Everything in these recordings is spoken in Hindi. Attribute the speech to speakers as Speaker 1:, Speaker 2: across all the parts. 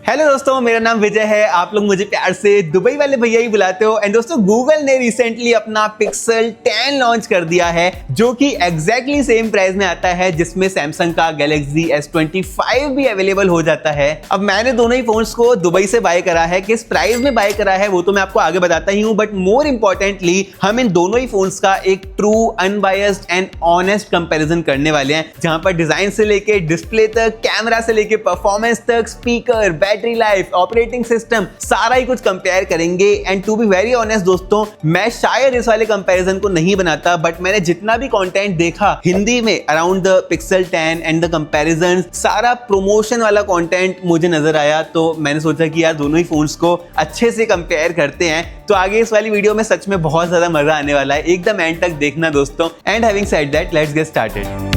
Speaker 1: हेलो दोस्तों, मेरा नाम विजय है। आप लोग मुझे प्यार से दुबई वाले भैया ही बुलाते हो। एंड दोस्तों, गूगल ने रिसेंटली अपना पिक्सल 10 लॉन्च कर दिया है, जो कि एग्जैक्टली सेम प्राइस में आता है जिसमें सैमसंग का गैलेक्सी S25 भी अवेलेबल हो जाता है। अब मैंने दोनों ही फोन्स को दुबई से बाय करा है। किस प्राइस में बाय करा है वो तो मैं आपको आगे बताता ही हूँ, बट मोर इंपॉर्टेंटली हम इन दोनों ही फोन्स का एक true, unbiased and honest comparison करने वाले हैं, जहां पर डिजाइन से लेके डिस्प्ले तक, कैमरा से लेके परफॉर्मेंस तक, speaker, battery life, operating system, सारा ही कुछ कंपेयर करेंगे। And to be very honest दोस्तों, मैं शायद इस वाले कंपैरिजन को नहीं बनाता, बट मैंने जितना भी कंटेंट देखा हिंदी में around the Pixel 10 and the comparison, सारा प्रमोशन वाला कंटेंट मुझे नजर आया। तो मैंने सोचा कि यार दोनों ही फोन्स को अच्छे से कंपेयर करते हैं। तो आगे इस वाली वीडियो में सच में बहुत ज्यादा मजा आने वाला है, एकदम एंड तक देखना दोस्तों। And having said that, let's get started.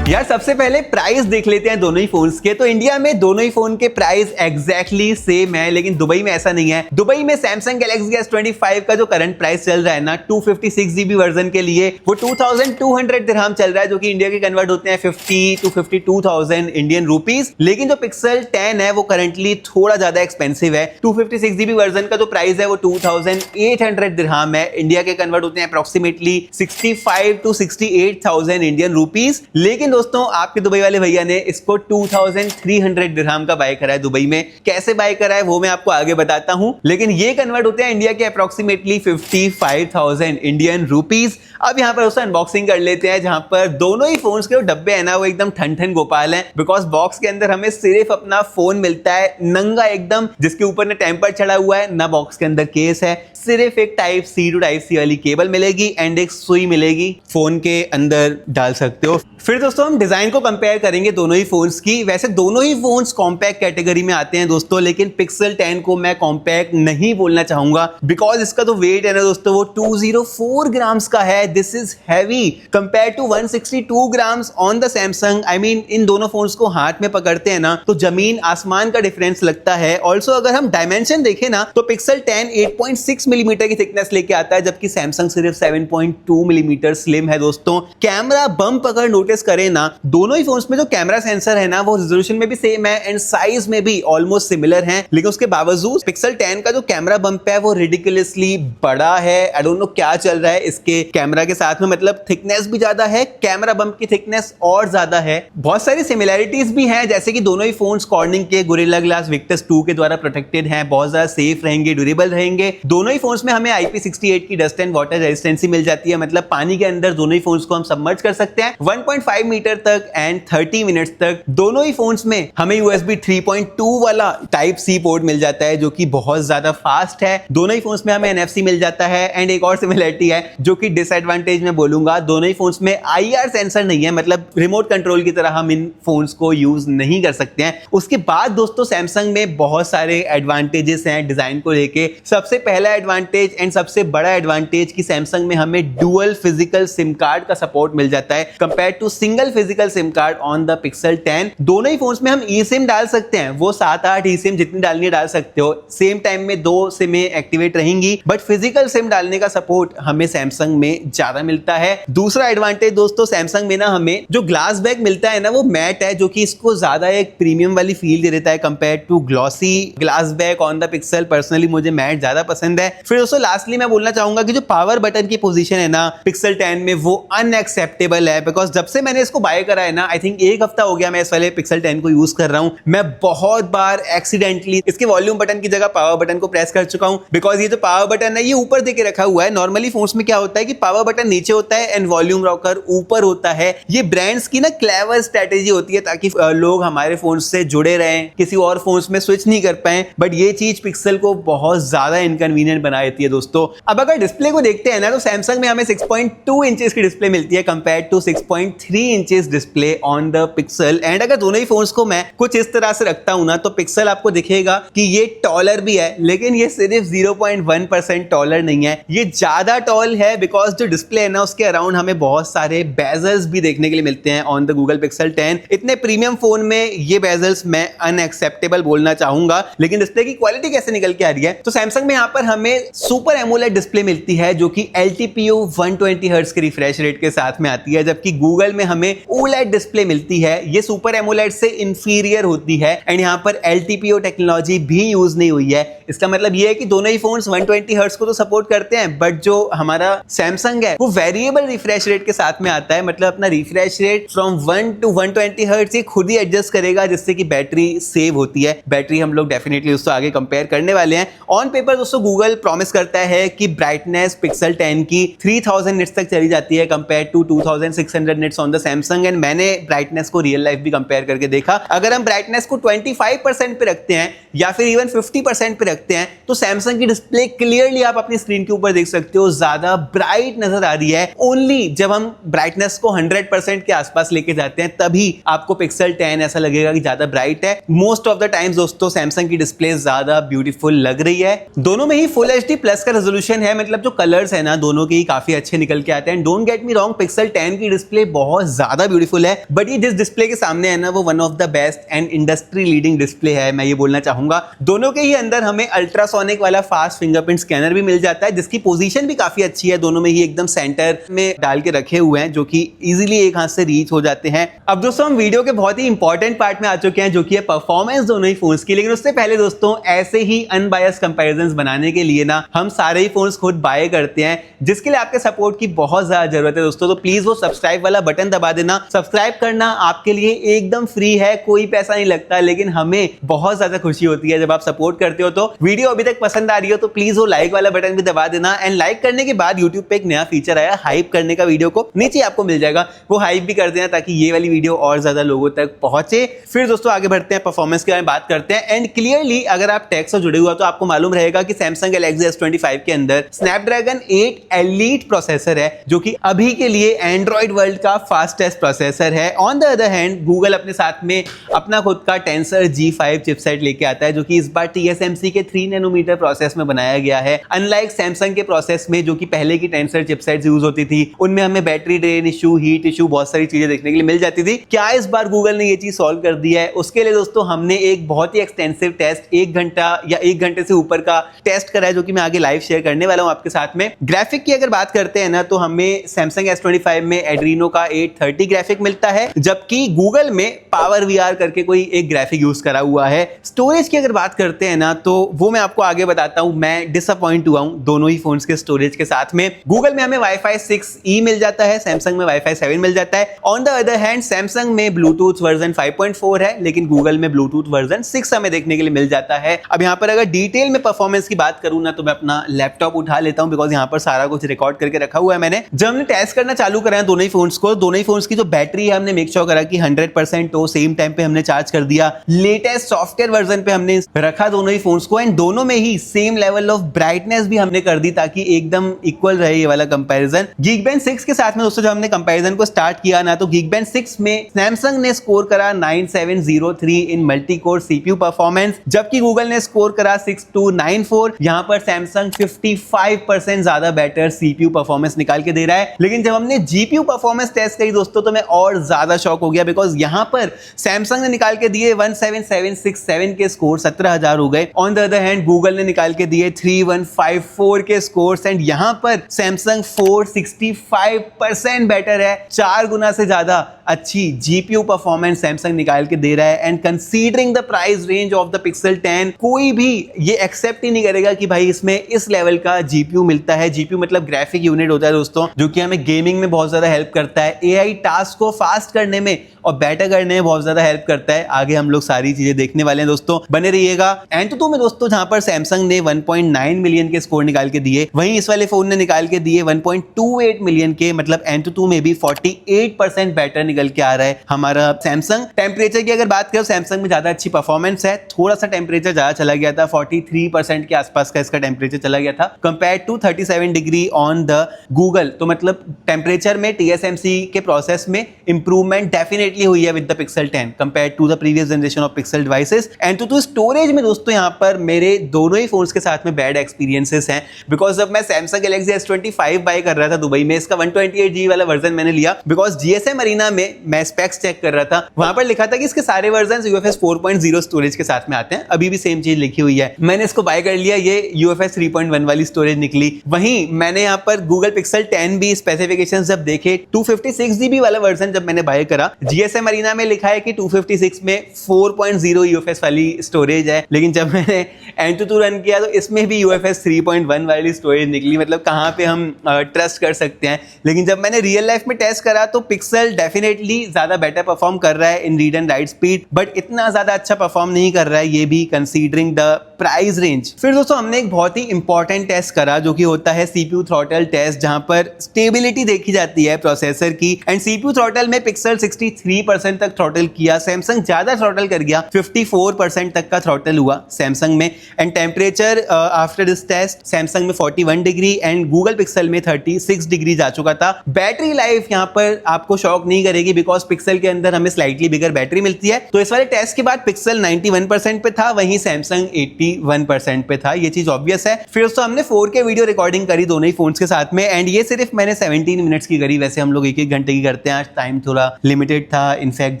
Speaker 1: यार सबसे पहले प्राइस देख लेते हैं दोनों ही फोन्स के। तो इंडिया में दोनों ही फोन के प्राइस एग्जैक्टली सेम है, लेकिन दुबई में ऐसा नहीं है। दुबई में सैमसंग गैलेक्सी S25 का जो करंट प्राइस चल रहा है ना 256GB वर्जन के लिए, वो 2200 दिरहम चल रहा है, जो कि इंडिया के कन्वर्ट होते हैं 50 to 52,000 इंडियन रुपीज। लेकिन जो पिक्सल 10 है वो करंटली थोड़ा ज्यादा एक्सपेंसिव है। 256GB वर्जन का जो प्राइस है वो 2800 दिरहम है, इंडिया के कन्वर्ट होते हैं अप्रोक्सीमेटली 65 to 68,000 इंडियन रुपीज। लेकिन दोस्तों आपके दुबई वाले भैया ने इसको 2300 दिरहम का बाय करा है दुबई में। कैसे बाय करा है वो मैं आपको आगे बताता हूं, लेकिन ये कन्वर्ट होते हैं इंडिया के अप्रोक्सीमेटली 55,000 इंडियन रुपीज। अब यहां पर उसका अनबॉक्सिंग कर लेते हैं, जहां पर दोनों ही फोन्स के जो डब्बे है ना वो एकदम ठन ठन गोपाल हैं, बिकॉज बॉक्स के अंदर हमें सिर्फ अपना फोन मिलता है नंगा एकदम, जिसके ऊपर न टेम्पर चढ़ा हुआ है ना बॉक्स के अंदर केस है। सिर्फ एक type C to type C वाली केबल मिलेगी एंड एक सुई मिलेगी, फोन के अंदर डाल सकते हो। फिर दोस्तों हम डिजाइन को कंपेयर करेंगे दोनों ही फोन्स की। वैसे दोनों ही फोन्स कॉम्पैक्ट कैटेगरी में आते हैं दोस्तों, लेकिन पिक्सल 10 को मैं कॉम्पैक्ट नहीं बोलना चाहूंगा, बिकॉज इसका जो वेट है ना दोस्तों वो 204 ग्राम्स का है। This is heavy compare to 162 grams on the Samsung. I mean इन दोनों फोन्स को हाथ में पकड़ते हैं ना तो जमीन आसमान का डिफरेंस लगता है। ऑल्सो अगर हम डायमेंशन देखें ना तो पिक्सल 10 8.6 मिलीमीटर की थिकनेस लेके आता है, जबकि सैमसंग सिर्फ 7.2 मिलीमीटर स्लिम है दोस्तों। कैमरा बम्प अगर नोटिस करें ना, दोनों ही फोन्स में जो कैमरा सेंसर है ना वो रेजोल्यूशन में भी सेम है एंड साइज में भी ऑलमोस्ट सिमिलर है, लेकिन उसके बावजूद पिक्सल 10 का जो कैमरा बम्प है वो रिडिकुलसली बड़ा है। आई डोंट नो क्या चल रहा है इसके कैमरा के साथ में, मतलब थिकनेस भी ज्यादा है, कैमरा बम्प की थिकनेस और ज्यादा है। बहुत सारी सिमिलैरिटीज भी हैं, जैसे कि दोनों ही फोन्स कॉर्निंग के गोरिल्ला ग्लास विक्टस 2 के द्वारा प्रोटेक्टेड हैं, बहुत ज्यादा सेफ रहेंगे, ड्यूरेबल रहेंगे। दोनों ही फोन्स में हमें IP68 की डस्ट एंड वाटर रेजिस्टेंसी मिल जाती है, मतलब पानी के अंदर दोनों ही फोन्स को हम सबमर्ज कर सकते हैं 1.5 मीटर तक एंड 30 मिनट्स तक। दोनों ही फोन्स में हमें USB 3.2 वाला टाइप सी पोर्ट मिल जाता है, जो कि बहुत ज्यादा फास्ट है। दोनों ही फोन्स में हमें NFC मिल जाता है। एंड एक और सिमिलरिटी है जो कि डिसएडवांटेज में बोलूंगा, दोनों ही फोन्स में IR सेंसर नहीं है, मतलब रिमोट कंट्रोल की तरह हम इन फोन्स को यूज नहीं कर सकते हैं। उसके बाद दोस्तों सैमसंग में बहुत सारे एडवांटेजेस हैं डिजाइन को लेके। सबसे पहला एडवांटेज एंड सबसे बड़ा एडवांटेज कि सैमसंग में हमें डुअल फिजिकल सिम कार्ड का सपोर्ट मिल जाता है compare to single physical SIM card on the Pixel 10। दोनों ही फोन्स में हम ई सिम डाल सकते हैं, वो 7-8 ई सिम जितनी डालनी है डाल सकते हो। सेम टाइम में 2 सिमें एक्टिवेट रहेंगी, बट फिजिकल सिम डालने का सपोर्ट हमें सैमसंग में ज्यादा मिलता है। दूसरा एडवांटेज दोस्तों सैमसंग में ना हमें जो ग्लास बैग मिलता है ना वो मैट है, जो कि इसको ज्यादा एक प्रीमियम वाली फील दे देता है compare to glossy glass back on the Pixel. Personally मुझे मैट ज्यादा पसंद है। फिर दोस्तों लास्टली मैं बोलना चाहूंगा कि जो पावर बटन की पोजीशन है ना पिक्सल 10 में वो अनएक्सेप्टेबल है, बिकॉज जब से मैंने इसको बाय करा है ना, आई थिंक एक हफ्ता हो गया मैं इस वाले पिक्सल 10 को यूज कर रहा हूं, मैं बहुत बार एक्सीडेंटली इसके वॉल्यूम बटन की जगह पावर बटन को प्रेस कर चुका हूं, बिकॉज ये जो पावर बटन है ये ऊपर देके रखा हुआ है। नॉर्मली फोन्स में क्या होता है कि पावर बटन नीचे होता है एंड वॉल्यूम रॉकर ऊपर होता है। ये ब्रांड्स की ना क्लेवर स्ट्रेटेजी होती है ताकि लोग हमारे फोन से जुड़े रहें, किसी और फोन्स में स्विच नहीं कर पाए, बट ये चीज पिक्सल को बहुत ज्यादा इनकन्वीनियंट बना देती है दोस्तों। अब अगर डिस्प्ले को देखते हैं ना तो सैमसंग में हमें 6.2 इंचेस की डिस्प्ले मिलती है compare to 6.3 inches display on the Pixel. And अगर दोनों ही फोन्स को मैं कुछ इस तरह से रखता हूं ना तो पिक्सल आपको दिखेगा कि ये टॉलर भी है, लेकिन ये सिर्फ 0.1% टॉलर नहीं है, ये ज्यादा टॉल है बिकॉज जो डिस्प्ले है ना उसके अराउंड हमें बहुत सारे बेजल्स भी देखने के लिए मिलते हैं ऑन द गूगल पिक्सल 10। इतने प्रीमियम फोन में ये बेजल्स मैं अनएक्सेप्टेबल बोलना चाहूंगा। लेकिन डिस्प्ले की क्वालिटी कैसे निकल के आ रही है, तो सैमसंग में यहां पर हमें सुपर एमोलेड डिस्प्ले मिलती है जो कि LTPO 120 हर्ट्ज के रिफ्रेश रेट के साथ में आती है, जबकि गूगल में हमें OLED डिस्प्ले मिलती है, ये सुपर एमोलेड से इंफीरियर होती है। एंड यहां पर LTPO टेक्नोलॉजी भी यूज नहीं हुई है। इसका मतलब ये है कि दोनों ही फोन्स 120 हर्ट्ज को तो सपोर्ट करते हैं, बट जो हमारा सैमसंग है वो वेरिएबल रिफ्रेश रेट के साथ में आता है। मतलब अपना refresh rate from 1 to 120 hertz ये खुद ही एडजस्ट करेगा, जिससे कि बैटरी सेव होती है। बैटरी हम लोग डेफिनेटली उसको आगे कंपेयर करने वाले हैं। ऑन पेपर दोस्तों गूगल प्रॉमिस करता है कि ब्राइटनेस पिक्सल 10 की 3000 निट्स तक चली जाती है compare to 2600 nits on the Samsung. And मैंने ब्राइटनेस को रियल लाइफ भी कंपेयर करके देखा, अगर हम ब्राइटनेस को 25% पे रखते हैं या फिर इवन 50% पे रखते हैं तो सैमसंग की डिस्प्ले क्लियरली आप अपनी स्क्रीन के ऊपर देख सकते हो ज्यादा ब्राइट नजर आ रही है। ओनली जब हम ब्राइटनेस को 100% के आसपास लेके जाते हैं तभी आपको पिक्सल 10 ऐसा लगेगा कि ज्यादा ब्राइट है। मोस्ट ऑफ द टाइम्स दोस्तों सैमसंग की डिस्प्ले ज्यादा ब्यूटीफुल लग रही है। दोनों में ही फुल HD प्लस का रेजोल्यूशन है, मतलब जो कलर्स है ना दोनों के ही काफी अच्छे निकल के आते हैं। Don't get me wrong, pixel 10 की डिस्प्ले बहुत ज्यादा ब्यूटीफुल है, बट ये जिस डिस्प्ले के सामने है ना वो one of the best and industry leading display है, मैं ये बोलना चाहूंगा। दोनों के ही अंदर हमें अल्ट्रासोनिक वाला फास्ट फिंगरप्रिंट स्कैनर भी मिल जाता है, जिसकी पोजीशन भी काफी अच्छी है। दोनों में ही एकदम सेंटर में डाल के रखे हुए हैं जो कि इजीली एक हाथ से रीच हो जाते हैं। अब दोस्तों हम वीडियो के बहुत ही इंपॉर्टेंट पार्ट में आ चुके हैं जो कि है परफॉर्मेंस दोनों ही फोन्स की। लेकिन उससे पहले दोस्तों ऐसे ही अनबायस्ड कंपैरिजंस बनाने के लिए ना हम सारे ही फोन्स खुद बाय करते हैं, जिसके लिए आपके सपोर्ट की बहुत ज्यादा जरूरत है दोस्तों। तो प्लीज वो सब्सक्राइब वाला बटन दबा देना। सब्सक्राइब करना आपके लिए एकदम फ्री है, कोई पैसा नहीं लगता, लेकिन हमें बहुत ज्यादा खुशी होती है जब आप सपोर्ट करते हो। तो वीडियो अभी तक पसंद आ रही हो तो प्लीज वो लाइक वाला बटन भी दबा देना। एंड लाइक करने के बाद यूट्यूब पे एक नया फीचर आया हाइप करने का, वीडियो को नीचे आपको मिल जाएगा, वो हाइप भी कर देना ताकि ये वाली वीडियो और ज्यादा लोगों तक पहुंचे। फिर दोस्तों आगे बढ़ते हैं, परफॉर्मेंस के बारे में बात करते हैं। एंड क्लियरली अगर आप टेक से जुड़े हुआ तो आपको मालूम रहेगा कि सैमसंग गैलेक्सी S25 के अंदर स्नैपड्रैगन 8 एलीट प्रोसेसर है जो कि अभी के लिए एंड्रॉइड वर्ल्ड का फास्टेस्ट प्रोसेसर है। On the other hand Google अपने साथ में अपना खुद का टेंसर G5 चिपसेट लेके आता है जो कि इस बार TSMC के 3 नैनोमीटर प्रोसेस में बनाया गया है। अनलाइक सैमसंग के प्रोसेस में जो कि पहले की टेंसर चिपसेट यूज होती थी उनमें हमें battery drain issue, heat issue, बहुत सारी चीजें देखने के लिए मिल जाती थी। क्या इस बार गूगल ने ये चीज सॉल्व कर दी है? उसके लिए दोस्तों हमने एक बहुत ही एक्सटेंसिव टेस्ट 1 घंटा या 1 घंटे से ऊपर का टेस्ट करा है जो कि मैं आगे लाइव शेयर करने वाला हूं आपके साथ में। ग्राफिक की अगर बात करते हैं ना तो हमें सैमसंग S25 में एड्रीनो का 830 ग्राफिक मिलता है, जबकि गूगल में पावर VR करके कोई एक ग्राफिक यूज करा हुआ है। स्टोरेज की अगर बात करते हैं ना तो वो मैं आपको आगे बताता हूं। मैं डिसअपॉइंट हुआ हूं दोनों ही फोन्स के स्टोरेज के साथ में। गूगल में हमें Wi-Fi 6E मिल जाता है, सैमसंग में Wi-Fi 7 मिल जाता है। On the other hand Samsung में ब्लूटूथ वर्जन 5.4 है, लेकिन गूगल में ब्लूटूथ वर्जन 6 हमें देखने के लिए मिल जाता है। अब यहाँ पर अगर डिटेल में परफॉर्मेंस की बात करूं ना तो मैं अपना लैपटॉप उठा लेता हूं बिकॉज यहाँ पर सारा कुछ रिकॉर्ड करके रखा हुआ है मैंने। जब हमने टेस्ट करना चालू करा है दोनों ही फोन्स को, दोनों ही फोन्स की जो बैटरी है हमने मेक श्योर करा कि 100% हो, सेम टाइम पे हमने चार्ज कर दिया। लेटेस्ट सॉफ्टवेयर वर्जन पे हमने रखा दोनों ही फोन्स को, एंड दोनों में ही सेम लेवल ऑफ ब्राइटनेस भी हमने कर दी ताकि एकदम इक्वल रहे ये वाला कंपैरिजन। Geekbench 6 के साथ में दोस्तों जब हमने कंपैरिजन को स्टार्ट किया ना तो Geekbench 6 में सैमसंग ने स्कोर करा 9703 इन मल्टी कोर CPU परफॉर्मेंस, जबकि गूगल ने स्कोर करा 6294। यहां पर सैमसंग 55% ज्यादा बेटर CPU परफॉर्मेंस निकाल के दे रहा है। लेकिन जब हमने GPU परफॉर्मेंस टेस्ट करी दोस्तों तो मैं और ज्यादा शॉक हो गया बिकॉज यहां पर सैमसंग ने निकाल के दिए 17767 के स्कोर, 17000 हो गए। On the other hand Google ने निकाल के दिए 3154 के स्कोर्स, एंड यहां पर सैमसंग 465% बेटर है, 4 गुना से ज्यादा अच्छी GPU परफॉर्मेंस सैमसंग निकाल के दे रहा है। And considering the price range of the Pixel 10 कोई भी ये एक्सेप्ट ही नहीं करेगा कि भाई इसमें इस लेवल का GPU मिलता है। GPU मतलब ग्राफिक यूनिट होता है दोस्तों, जो कि हमें गेमिंग में बहुत ज्यादा हेल्प करता है, AI टास्क को फास्ट करने में और बेटर करने में बहुत ज्यादा हेल्प करता है। आगे हम लोग सारी चीजें देखने वाले हैं दोस्तों, बने रहिएगा। एंटूटू में दोस्तों जहां पर सैमसंग ने 1.9 मिलियन के स्कोर निकाल के दिए, वहीं इस वाले फोन ने निकाल के दिए 1.28 मिलियन के, मतलब एंटूटू में भी 48% बेटर निकल के आ रहा है हमारा सैमसंग। टेम्परेचर की अगर बात करें सैमसंग में ज्यादा अच्छी परफॉर्मेंस है, थोड़ा सा टेम्परेचर ज्यादा चला गया था, 43% के आसपास का इसका टेम्परेचर चला गया था compare to 37 degree on the Google. तो मतलब टेम्परेचर में TSMC के प्रोसेस में इंप्रूवमेंट डेफिनेटली हुई है with the Pixel 10 compare to the previous generation of Pixel devices. And to storage में दोस्तों यहाँ पर मेरे दोनों ही फोन्स के साथ में बैड एक्सपीरियंसेस हैं, बिकॉज जब मैं सैमसंग गैलेक्सी S25 बाय कर रहा था दुबई में, इसका 128GB वाला वर्जन मैंने लिया बिकॉज GSM अरीना में मैं स्पेक्स चेक कर रहा था, वहां पर लिखा था कि इसके सारे वर्जन UFS 4.0 स्टोरेज के साथ में आते हैं। अभी भी सेम चीज लिखी हुई है, मैंने इसको बाय कर लिया, ये UFS 3.1 वाली स्टोरेज निकली। वहीं मैंने यहाँ पर गूगल पिक्सल 10 भी स्पेसिफिकेशन जब देखे, 256GB वाला वर्जन जब मैंने बाय करा, GSM अरीना में लिखा है कि 256 में 4.0 UFS वाली स्टोरेज है, लेकिन जब मैंने एंटूटू रन किया तो इसमें भी UFS 3.1 वाली स्टोरेज निकली। मतलब कहाँ पे हम ट्रस्ट कर सकते हैं। लेकिन जब मैंने रियल लाइफ में टेस्ट करा तो पिक्सल डेफिनेटली ज्यादा बेटर परफॉर्म कर रहा है in read and write speed, but इतना ज्यादा अच्छा परफॉर्म नहीं कर रहा है, ये भी कंसीडरिंग द प्राइस रेंज। फिर दोस्तों हमने एक बहुत ही इंपॉर्टेंट टेस्ट करा जो कि होता है CPU थ्रॉटल टेस्ट, जहां पर स्टेबिलिटी देखी जाती है प्रोसेसर की। एंड CPU थ्रॉटल में पिक्सल 63% तक थ्रॉटल किया, सैमसंग ज्यादा थ्रॉटल कर गया, 54% तक का थ्रॉटल हुआ सैमसंग में। And temperature after this test Samsung में 41 डिग्री एंड गूगल पिक्सल में 36 डिग्री जा चुका था। बैटरी लाइफ यहाँ पर आपको शॉक नहीं करेगी बिकॉज पिक्सल के अंदर हमें स्लाइटली बिगर बैटरी मिलती है। तो इस वाले टेस्ट के बाद पिक्सल 91% पे था, वहीं सैमसंग 81% पे था, ये चीज ऑब्वियस है। फिर दोस्तों हमने 4K वीडियो रिकॉर्डिंग करी दोनों ही फोन्स के साथ में, एंड ये सिर्फ मैंने 17 मिनट्स की करी, वैसे हम लोग 1-1 घंटे की करते हैं, आज टाइम थोड़ा लिमिटेड था। इनफैक्ट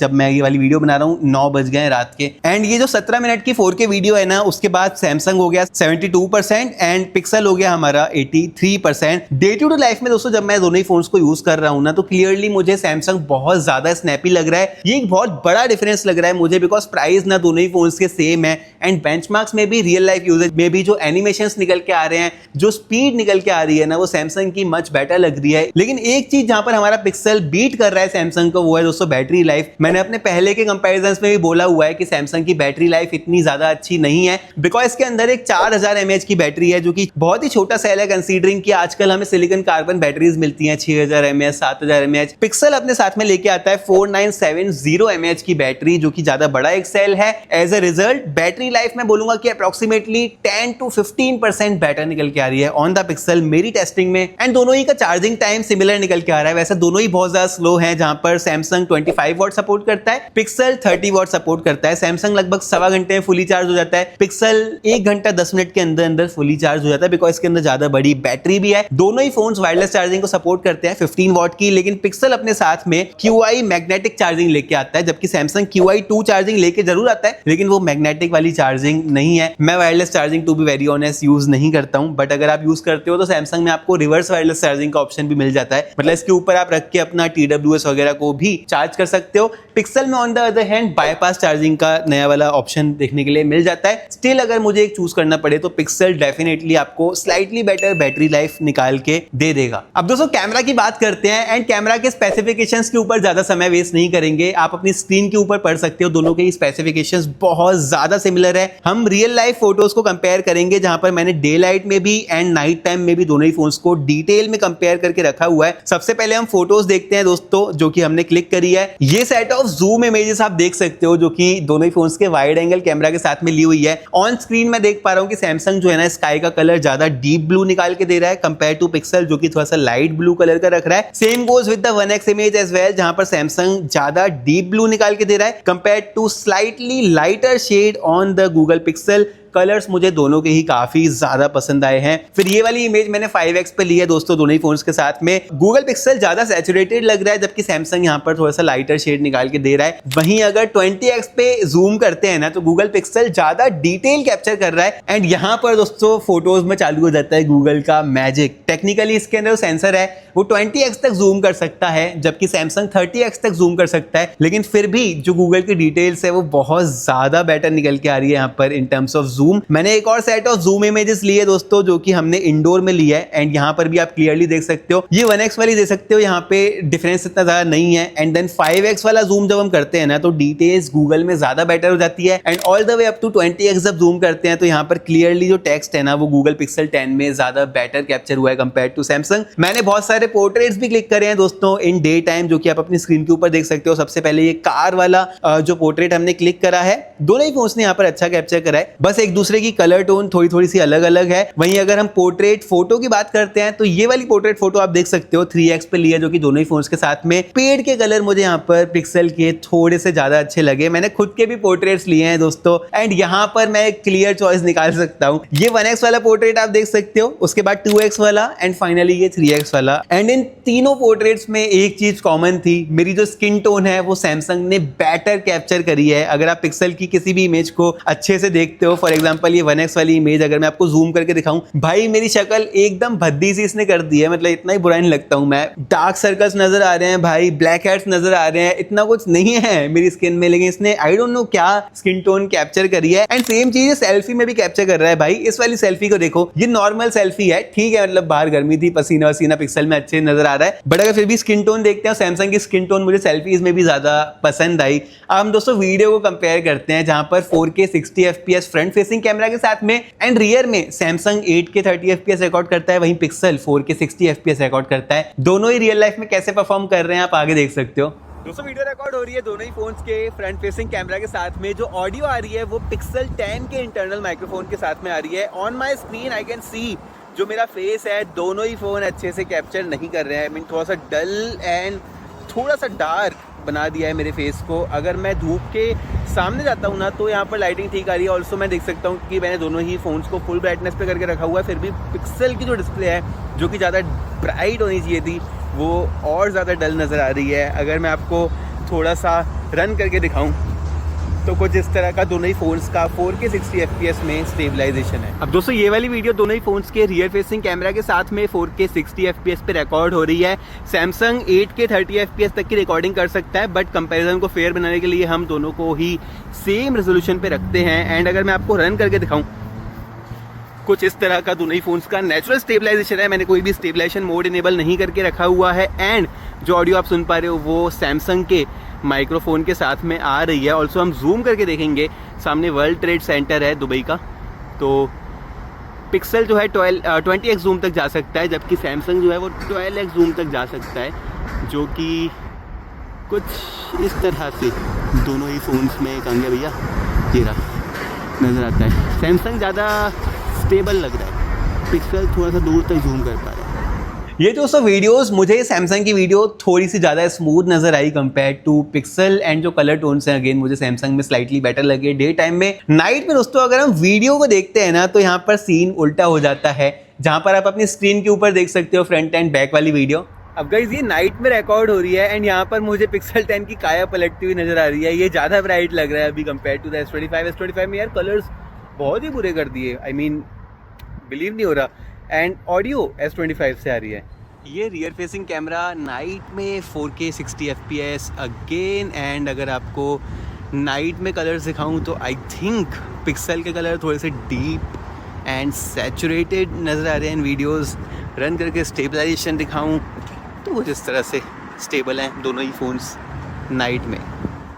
Speaker 1: जब मैं ये वाली वीडियो बना रहा हूँ 9 बज गए रात के। एंड ये जो 17 मिनट की 4K वीडियो है ना, उसके बाद सैमसंग हो गया 72% एंड पिक्सल हो गया हमारा 83%। डे टू डे लाइफ में दोस्तों जब मैं दोनों ही फोन्स को यूज कर रहा हूँ ना, तो क्लियरली मुझे सैमसंग बहुत ज्यादा स्नैपी लग रहा है। ये एक बहुत बड़ा डिफरेंस लग रहा है मुझे, बिकॉज प्राइस ना दोनों ही फोन्स के सेम है, एंड बेंचमार्क्स में भी रियल लाइफ यूजेज में भी जो एनिमेशंस निकल के आ रहे हैं, जो स्पीड निकल के आ रही है ना, वो सैमसंग की मच बेटर लग रही है। लेकिन एक चीज जहां पर हमारा पिक्सल बीट कर रहा है सैमसंग को, वो है दोस्तों बैटरी लाइफ। मैंने अपने पहले के कंपैरिजंस में भी बोला हुआ है कि सैमसंग की बैटरी लाइफ इतनी ज्यादा अच्छी नहीं है, बिकॉज इसके अंदर एक 4000 mAh की बैटरी है, जो कि बहुत ही छोटा सेल है कंसीडरिंग कि आजकल हमें सिलिकॉन कार्बन बैटरीज मिलती हैं 6000 mAh 7000 mAh। पिक्सल अपने साथ में लेके आता है 4970 mAh की बैटरी, जो कि ज्यादा बड़ा एक सेल है। As a result battery life में बोलूंगा कि अप्रोक्सीमेटली 10 to 15% बेटर निकल के आ रही है ऑन द पिक्सल मेरी टेस्टिंग में। एंड दोनों ही का चार्जिंग टाइम सिमिलर निकल के आ रहा है, वैसे दोनों ही बहुत ज्यादा स्लो है, जहां पर सैमसंग 25 वॉट सपोर्ट करता है, पिक्सल 30 वॉट सपोर्ट करता है। सैमसंग लगभग 1.25 घंटे में फुली चार्ज हो जाता है, पिक्सल 1 घंटा 10 मिनट के अंदर अंदर फुली चार्ज हो जाता है, बिकॉज इसके अंदर ज्यादा बड़ी बैटरी भी है। दोनों ही फोन्स वायरलेस चार्जिंग को सपोर्ट करते हैं 15 वॉट की, लेकिन पिक्सल अपने साथ में QI मैग्नेटिक चार्जिंग लेके आता है, जबकि सैमसंग QI2 चार्जिंग लेके जरूर आता है, लेकिन वो मैग्नेटिक वाली चार्जिंग नहीं है। मैं wireless charging to be very honest use नहीं करता हूं, बट अगर आप यूज करते हो तो सैमसंग में आपको रिवर्स वायरलेस चार्जिंग का ऑप्शन भी मिल जाता है, मतलब इसके ऊपर आप रख के अपना TWS वगैरह को भी चार्ज कर सकते हो। पिक्सल में on the other hand bypass charging का नया वाला ऑप्शन देखने के लिए मिल जाता है। स्टिल अगर मुझे एक चूज करना पड़े तो पिक्सल डेफिनेटली आपको स्लाइटली बेटर बैटरी लाइफ निकाल के दे देगा। अब दोस्तों कैमरा की बात करते हैं, एंड कैमरा के स्पेसिफिकेशंस के ऊपर ज्यादा समय वेस्ट नहीं करेंगे, आप अपनी स्क्रीन के ऊपर पढ़ सकते हो, दोनों के स्पेसिफिकेशंस बहुत ज्यादा सिमिलर है। हम रियल लाइफ फोटोज को कंपेयर करेंगे, जहां पर मैंने डे लाइट में भी एंड नाइट टाइम में भी दोनों ही फोन्स को डिटेल में कंपेयर करके रखा हुआ है। सबसे पहले हम फोटोज देखते हैं दोस्तों, जो कि हमने क्लिक करी है। ये सेट ऑफ जूम इमेजेस आप देख सकते हो, जो कि दोनों ही फोन्स के वाइड एंगल कैमरा के साथ में ली हुई है। ऑन स्क्रीन में देख पा रहा हूं कि सैमसंग जो है ना, स्काई का कलर ज्यादा डीप ब्लू निकाल के दे रहा है कंपेयर टू पिक्सल, जो कि थोड़ा सा लाइट ब्लू कलर का रख रहा है। Same goes with the 1x image as well, जहां पर सैमसंग ज्यादा डीप ब्लू निकाल के दे रहा है compare to slightly lighter shade on the Google Pixel. Colours मुझे दोनों के ही काफी ज्यादा पसंद आए हैं। फिर ये वाली इमेज मैंने 5x पे ली है दोस्तों, दोनों ही फोन्स के साथ में। गूगल पिक्सल ज्यादा सैचुरेटेड लग रहा है, जबकि सैमसंग यहाँ पर थोड़ा सा लाइटर शेड निकाल के दे रहा है। वहीं अगर 20x पे जूम करते हैं ना, तो गूगल पिक्सल ज्यादा डिटेल कैप्चर कर रहा है। एंड यहाँ पर दोस्तों फोटोज में चालू हो जाता है गूगल का मैजिक। टेक्निकली इसके अंदर सेंसर है, वो 20x तक जूम कर सकता है, जबकि सैमसंग 30x तक जूम कर सकता है। लेकिन फिर भी जो गूगल की डिटेल्स है वो बहुत ज्यादा बेटर निकल के आ रही है यहाँ पर in terms of zoom. Zoom. मैंने एक और सेट ऑफ जूम इमेजेस लिए दोस्तों, जो कि हमने इंडोर में लिया है, एंड यहाँ पर भी आप क्लियरली देख सकते हो, ये 1x वाली देख सकते हो, यहाँ पे डिफरेंस इतना ज्यादा नहीं है। एंड देन 5x वाला जूम जब हम करते हैं ना, तो डिटेल्स गूगल में ज्यादा बेटर हो जाती है। And all the way up to 20x जब जूम करते हैं, तो यहाँ पर क्लियरली जो टेक्स्ट है ना, वो गूगल पिक्सल 10 में ज्यादा बेटर कैप्चर हुआ है कंपेयर टू सैमसंग। मैंने बहुत सारे पोर्ट्रेट्स भी क्लिक करे हैं दोस्तों इन डे टाइम, जो कि आप अपनी स्क्रीन के ऊपर देख सकते हो। सबसे पहले ये कार वाला जो पोर्ट्रेट हमने क्लिक करा है, दोनों ही फोन्स ने यहाँ पर अच्छा कैप्चर करा है, बस एक दूसरे की कलर टोन थोड़ी थोड़ी सी अलग अलग है। वहीं अगर हम पोर्ट्रेट फोटो की बात करते हैं, तो ये वाली पोर्ट्रेट फोटो आप देख सकते हो 3x पे लिया, जो कि दोनों ही फोन्स के साथ में। पेड़ के कलर मुझे यहाँ पर पिक्सल के थोड़े से ज्यादा अच्छे लगे। मैंने खुद के भी पोर्ट्रेट्स लिए हैं दोस्तों, एंड यहाँ पर मैं एक क्लियर चॉइस निकाल सकता हूँ। ये 1x वाला पोर्ट्रेट आप देख सकते हो, उसके बाद 2x वाला, एंड फाइनली ये 3x वाला। एंड इन तीनों पोर्ट्रेट्स में एक चीज कॉमन थी, मेरी जो स्किन टोन है वो सैमसंग ने बेटर कैप्चर करी है। अगर आप पिक्सल की किसी भी इमेज को अच्छे से देखते हो, फॉर एग्जांपल ये 1x वाली इमेज अगर मैं आपको जूम करके दिखाऊं, भाई मेरी शक्ल एकदम भद्दी सी इसने कर दी है, मतलब इतना ही बुरा नहीं लगता हूं मैं। डार्क सर्कल्स नजर आ रहे हैं भाई, ब्लैक हेड्स नजर आ रहे हैं, इतना कुछ नहीं है मेरी स्किन में, लेकिन इसने आई डोंट नो क्या स्किन टोन कैप्चर करी है। एंड सेम चीज सेल्फी में भी कैप्चर कर रहा है भाई। इस वाली सेल्फी को देखो, ये नॉर्मल सेल्फी है, ठीक है, मतलब बाहर गर्मी थी, पसीना वसीना पिक्सल में अच्छे नजर आ रहा है, बट अगर फिर भी स्किन टोन देखते हैं, सैमसंग की स्किन टोन मुझे सेल्फीज में भी ज्यादा पसंद आई। अब हम दोस्तों वीडियो को कंपेयर करते हैं, जहां पर 4K 60 FPS front facing camera के साथ में, एंड रियर में सैमसंग 8K 30 FPS रिकॉर्ड करता है, वहीं पिक्सल 4K 60 FPS रिकॉर्ड करता है। दोनों ही रियल लाइफ में कैसे परफॉर्म कर रहे हैं आप आगे देख सकते हो। दोस्तों वीडियो रिकॉर्ड हो रही है दोनों ही फोन्स के फ्रंट फेसिंग कैमरा के साथ में। जो ऑडियो आ रही है वो पिक्सल 10 के इंटरनल माइक्रोफोन के साथ में आ रही है। On my screen I can see जो मेरा फेस है, दोनों ही फोन अच्छे से कैप्चर नहीं कर रहे हैं। आई मीन थोड़ा सा डल एंड थोड़ा सा डार्क बना दिया है मेरे फेस को। अगर मैं धूप के सामने जाता हूँ ना, तो यहाँ पर लाइटिंग ठीक आ रही है। ऑल्सो मैं देख सकता हूँ कि मैंने दोनों ही फोन्स को फुल ब्राइटनेस पे करके रखा हुआ है, फिर भी पिक्सल की जो डिस्प्ले है, जो कि ज़्यादा ब्राइट होनी चाहिए थी, वो और ज़्यादा डल नज़र आ रही है। अगर मैं आपको थोड़ा सा रन करके दिखाऊं, तो कुछ इस तरह का दोनों ही फोन्स का 4K 60 FPS में स्टेबलाइजेशन है। अब दोस्तों ये वाली वीडियो दोनों ही फोन्स के रियर फेसिंग कैमरा के साथ में 4K 60 FPS पे रिकॉर्ड हो रही है। सैमसंग 8K 30 FPS तक की रिकॉर्डिंग कर सकता है, बट कंपैरिजन को फेयर बनाने के लिए हम दोनों को ही सेम रेजोल्यूशन पे रखते हैं। एंड अगर मैं आपको रन करके दिखाऊं, कुछ इस तरह का दोनों ही फोन्स का नेचुरल स्टेबलाइजेशन है। मैंने कोई भी स्टेबलाइजेशन मोड इनेबल नहीं करके रखा हुआ है। एंड जो ऑडियो आप सुन पा रहे हो वो सैमसंग के माइक्रोफोन के साथ में आ रही है। ऑल्सो हम जूम करके देखेंगे, सामने वर्ल्ड ट्रेड सेंटर है दुबई का, तो पिक्सल जो है 20x जूम तक जा सकता है, जबकि सैमसंग जो है वो 12x जूम तक जा सकता है, जो कि कुछ इस तरह से दोनों ही फोन्स में कहेंगे भैया ये रहा नज़र आता है। सैमसंग ज़्यादा स्टेबल लग रहा है, पिक्सल थोड़ा सा दूर तक जूम कर पा रहा है। ये दोस्तों वीडियोस मुझे सैमसंग की वीडियो थोड़ी सी ज़्यादा स्मूथ नजर I compare to pixel, and जो कलर टोन्स हैं अगेन मुझे सैमसंग में स्लाइटली बेटर लगे डे टाइम में। नाइट में दोस्तों अगर हम वीडियो को देखते हैं ना, तो यहाँ पर सीन उल्टा हो जाता है, जहाँ पर आप अपनी स्क्रीन के ऊपर देख सकते हो फ्रंट एंड बैक वाली वीडियो। अब गाइस ये नाइट में रिकॉर्ड हो रही है, एंड यहाँ पर मुझे पिक्सल 10 की काया पलटती हुई नजर आ रही है। ये ज़्यादा ब्राइट लग रहा है अभी कंपेयर टू द S25 में यार कलर्स बहुत ही बुरे कर दिए, आई मीन बिलीव नहीं हो रहा। एंड ऑडियो S25 से आ रही है। ये रियर फेसिंग कैमरा नाइट में 4K 60 FPS अगेन। एंड अगर आपको नाइट में कलर्स दिखाऊं, तो आई थिंक पिक्सल के कलर थोड़े से डीप एंड सैचुरेटेड नज़र आ रहे हैं इन वीडियोस। रन करके स्टेबलाइजेशन दिखाऊं, तो वो जिस तरह से स्टेबल हैं दोनों ही फ़ोन्स नाइट में।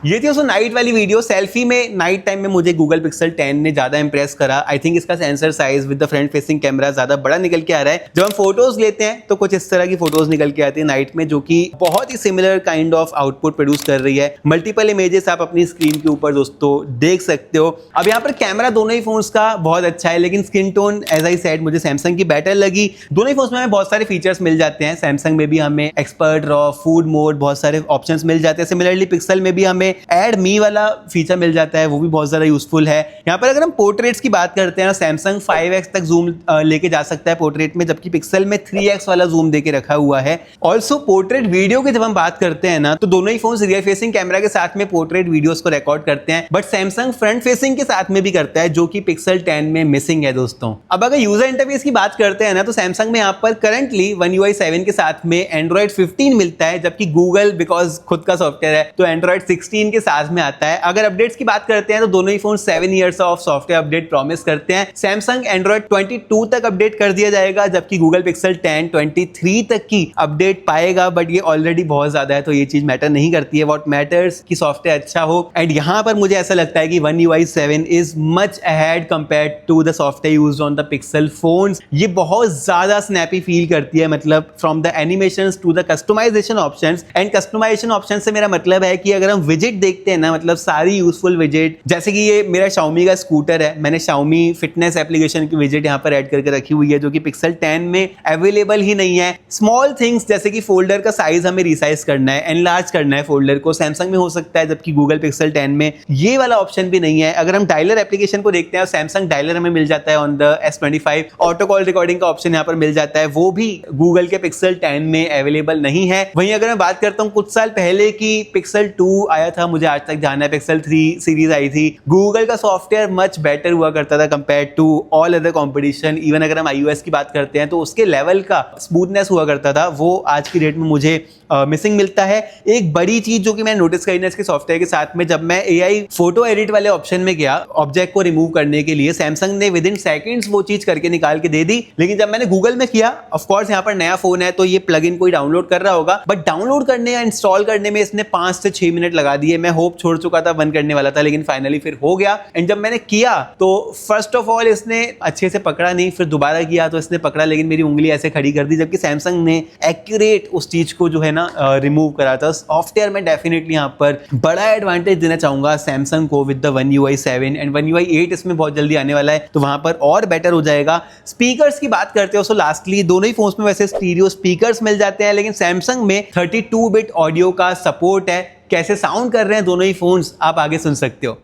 Speaker 1: ये थी उसको नाइट वाली वीडियो। सेल्फी में नाइट टाइम में मुझे गूगल पिक्सल 10 ने ज़्यादा इंप्रेस करा। आई थिंक इसका sensor size with the front facing camera ज़्यादा बड़ा निकल के आ रहा है। जब हम फोटोज लेते हैं तो कुछ इस तरह की फोटोज निकल के आती है नाइट में, जो कि बहुत ही similar kind of output produce कर रही है। मल्टीपल इमेजेस आप अपनी स्क्रीन के ऊपर दोस्तों देख सकते हो। अब यहाँ पर कैमरा दोनों ही फोन्स का बहुत अच्छा है, लेकिन skin tone as I said मुझे सैमसंग की बेटर लगी। दोनों ही फोन्स में हमें बहुत सारे फीचर्स मिल जाते हैं। सैमसंग में भी हमें एक्सपर्ट रॉ फूड मोड बहुत सारे ऑप्शंस मिल जाते हैं। सिमिलरली पिक्सल में भी हमें ऐड मी वाला फीचर मिल जाता है, वो भी बहुत ज्यादा यूजफुल है। यहाँ पर अगर हम पोर्ट्रेट्स की बात करते हैं, सैमसंग 5x तक जूम लेके जा सकता है पोर्ट्रेट में, जबकि पिक्सल में 3x वाला जूम देके रखा हुआ है। ऑल्सो पोर्ट्रेट वीडियो की जब हम बात करते हैं ना, तो दोनों ही फोन रियर फेसिंग कैमरा के साथ में पोर्ट्रेट वीडियोस को रिकॉर्ड करते हैं, बट सैमसंग फ्रंट फेसिंग के साथ में भी करता है, जो कि पिक्सल 10 में मिसिंग है दोस्तों। अब अगर यूजर इंटरफेस की बात करते हैं ना, तो सैमसंग में यहाँ पर करंटली One UI 7 के साथ में Android 15 मिलता है, जबकि गूगल बिकॉज खुद का सॉफ्टवेयर है तो Android 16 15 के साथ में आता है। अगर अपडेट्स की बात करते हैं तो दोनों ही phone 7 years of software update promise करते हैं। सैमसंग एंड्रॉइड 22 तक अपडेट कर दिया जाएगा, जबकि गूगल पिक्सल 10 23 तक की अपडेट पाएगा, बट ये ऑलरेडी बहुत ज्यादा है तो ये चीज मैटर नहीं करती है। व्हाट मैटर्स कि सॉफ्टवेयर अच्छा हो। एंड यहां पर मुझे ऐसा लगता है कि One UI 7 is much ahead compared to the software used on the Pixel phones. ये बहुत ज्यादा स्नैपी फील करती है, मतलब from the animations to the customisation options. And customisation option से मेरा मतलब है कि अगर हम विजेट देखते हैं ना, मतलब सारी यूजफुल विजेट, जैसे कि ये मेरा Xiaomi का स्कूटर है, मैंने Xiaomi फिटनेस एप्लीकेशन की विजेट यहाँ पर ऐड करके रखी हुई है, जो कि पिक्सल 10 में अवेलेबल ही नहीं है। स्मॉल थिंग्स जैसे कि फोल्डर का साइज हमें रिसाइज करना है, एनलार्ज करना है फोल्डर को, सैमसंग में हो सकता है, जबकि गूगल पिक्सल 10 में ये वाला ऑप्शन भी नहीं है। अगर हम डायलर एप्लीकेशन को देखते हैं, सैमसंग डायलर हमें मिल जाता है on the S25, auto call recording का ऑप्शन यहाँ पर मिल जाता है, वो भी गूगल के पिक्सल 10 में अवेलेबल नहीं है। वहीं अगर मैं बात करता हूँ कुछ साल पहले की पिक्सल 2 आया था, मुझे आज तक ध्यान है, पिक्सल 3 सीरीज आई थी, गूगल का सॉफ्टवेयर मच बेटर हुआ करता था compare to all other competition. Even अगर हम iOS की बात करते हैं तो उसके लेवल का स्मूथनेस हुआ करता था, वो आज की डेट में मुझे मिसिंग मिलता है। एक बड़ी चीज जो कि मैं नोटिस करी ना इसके सॉफ्टवेयर के साथ में, जब मैं AI फोटो एडिट वाले ऑप्शन में गया ऑब्जेक्ट को रिमूव करने के लिए, सैमसंग ने विद इन सेकंड्स वो चीज करके निकाल के दे दी। लेकिन जब मैंने गूगल में किया, ऑफ कोर्स यहाँ पर नया फोन है तो ये प्लगइन कोई डाउनलोड कर रहा होगा, बट डाउनलोड करने या इंस्टॉल करने में इसने 5 से 6 मिनट लगा दिए। मैं होप छोड़ चुका था, बंद करने वाला था, लेकिन फाइनली फिर हो गया। एंड जब मैंने किया तो फर्स्ट ऑफ ऑल इसने अच्छे से पकड़ा नहीं, फिर दोबारा किया तो इसने पकड़ा, लेकिन मेरी उंगली ऐसे खड़ी कर दी, जबकि सैमसंग ने एक्यूरेट उस चीज को जो है ना रिमूव करा था। सॉफ्टवेयर में डेफिनेटली यहाँ पर बड़ा एडवांटेज देना चाहूंगा सैमसंग को with the One UI 7 and One UI 8 इसमें बहुत जल्दी आने वाला है, तो वहां पर और बेटर हो जाएगा। स्पीकर्स की बात करते हो, सो लास्टली दोनों ही फोन्स में वैसे स्टीरियो स्पीकर्स मिल जाते हैं, लेकिन सैमसंग में 32 बिट ऑडियो का सपोर्ट है। कैसे साउंड कर रहे हैं दोनों ही फोन्स आप आगे सुन सकते हो।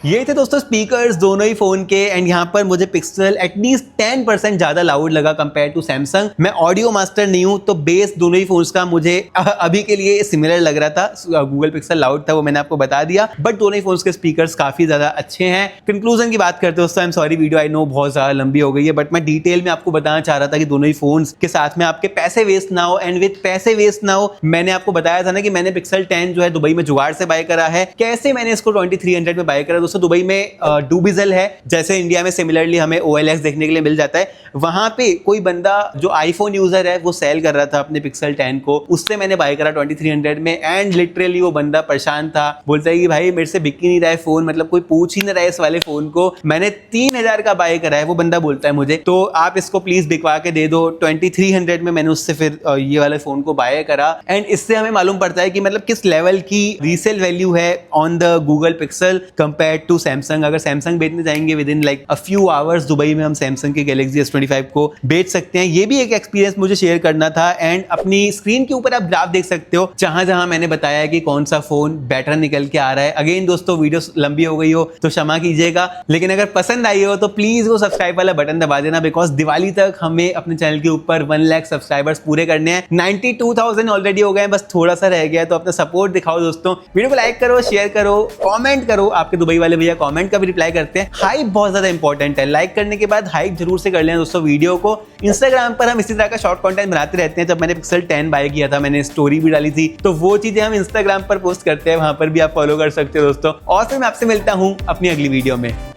Speaker 1: ये थे दोस्तों स्पीकर्स दोनों ही फोन के। एंड यहाँ पर मुझे पिक्सल एटलीस्ट 10% ज्यादा लाउड लगा कंपेयर टू सैमसंग। मैं ऑडियो मास्टर नहीं हूं तो बेस दोनों ही फोन्स का मुझे अभी के लिए सिमिलर लग रहा था। गूगल पिक्सल लाउड था, वो मैंने आपको बता दिया, बट दोनों ही फोन्स के स्पीकर्स काफी ज्यादा अच्छे हैं। कंक्लूजन की बात करते हो दोस्तों, I am sorry video I know बहुत ज्यादा लंबी हो गई है, बट मैं डिटेल में आपको बताना चाह रहा था कि दोनों ही फोन्स के साथ में आपके पैसे वेस्ट ना हो। एंड विद पैसे वेस्ट ना हो, मैंने आपको बताया था ना कि मैंने पिक्सल 10 जो है दुबई में जुगाड़ से बाय करा है। कैसे मैंने इसको 2300 में बाय करा दोस्तों, दुबई में डूबिजल है, जैसे इंडिया में सिमिलरली हमें OLX देखने के लिए मिल जाता है, वहां पे कोई बंदा जो आईफोन यूजर है वो सेल कर रहा था अपने पिक्सल 10 को, उससे मैंने बाय करा 2300 में। एंड लिटरली वो बंदा परेशान था, बोलता है कि भाई मेरे से बिक ही नहीं रहा है फोन, मतलब कोई पूछ ही नहीं रहा है इस वाले फोन को, मैंने 3000 का बाय करा है, वो बंदा बोलता है मुझे, तो आप इसको प्लीज बिकवा के दे दो। 2300 में मैंने उससे फिर ये वाले फोन को बाय करा। एंड इससे हमें मालूम पड़ता है कि मतलब किस लेवल की रीसेल वैल्यू है on the Google Pixel compare to Samsung. अगर सैमसंग बेचने जाएंगे within like a few hours Dubai में हम सैमसंग के गैलेक्सी S25 को बेच सकते हैं। ये भी एक एक्सपीरियंस मुझे शेयर करना था। एंड अपनी स्क्रीन के ऊपर आप ग्राफ देख सकते हो जहां जहां मैंने बताया कि कौन सा फोन बेटर निकल के आ रहा है। अगेन दोस्तों वीडियो लंबी हो गई हो तो क्षमा कीजिएगा, लेकिन अगर पसंद आई हो तो प्लीज वो सब्सक्राइब वाला बटन दबा देना, बिकॉज दिवाली तक हमें अपने चैनल के ऊपर 1 लाख सब्सक्राइबर्स पूरे करने हैं। 92,000 ऑलरेडी हो गए हैं, बस थोड़ा सा रह गया है, तो अपना सपोर्ट दिखाओ दोस्तों। वीडियो को लाइक करो, शेयर करो, कमेंट करो। आपके दुबई वाले भैया कमेंट का भी रिप्लाई करते हैं। हाइप बहुत ज्यादा इंपॉर्टेंट है, लाइक करने के बाद हाइप जरूर से कर लेना दोस्तों वीडियो को। इंस्टाग्राम पर हम इसी तरह का शॉर्ट कंटेंट बनाते रहते हैं। जब मैंने पिक्सल 10 बाय किया था मैंने स्टोरी भी डाली थी, तो वो चीजें हम इंस्टाग्राम पर पोस्ट करते हैं, वहां पर भी आप फॉलो कर सकते हो दोस्तों। और फिर मैं आपसे मिलता हूं अपनी अगली वीडियो में।